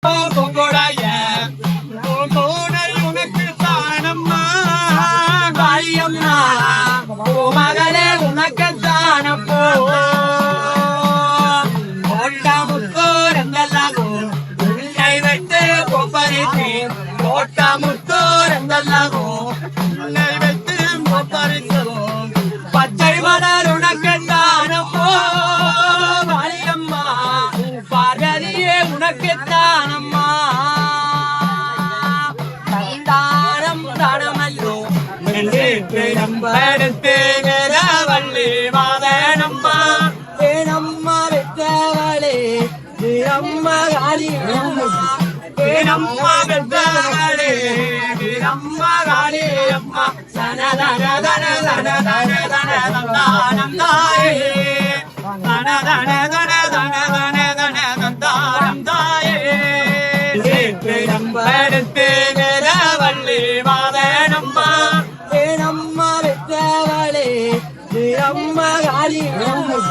பொங்கோடைய உனக்கு தானம்மா காளியம்மா மகளே உனக்கு தானப்போ முத்தோரங்கல்லாகோ உன்னை வைத்து கொப்பரித்து முத்தோரங்கல்லாகோ உன்னை வைத்து கொப்பரித்து பச்சை மலர் உனக்கு தானப்போ காளியம்மா பார்வதியே உனக்கு தானம்மா தானம் தானமல்லோ பெரும்படுத்து வள்ளி மாதனம்மா ஏனம்மா வெற்றவளே அம்மா காளியம்மா ஏனம்மா வெற்றவளே அம்மா காளியம்மா தனதன தன தன தன தன தானம் தாயே தன தன தன தன தன தன தானம் தாயே பெரும்படுத்து வள்ளி மாதனம்மா ஏனம்மா வெற்றவளே அம்மா காளியம்மா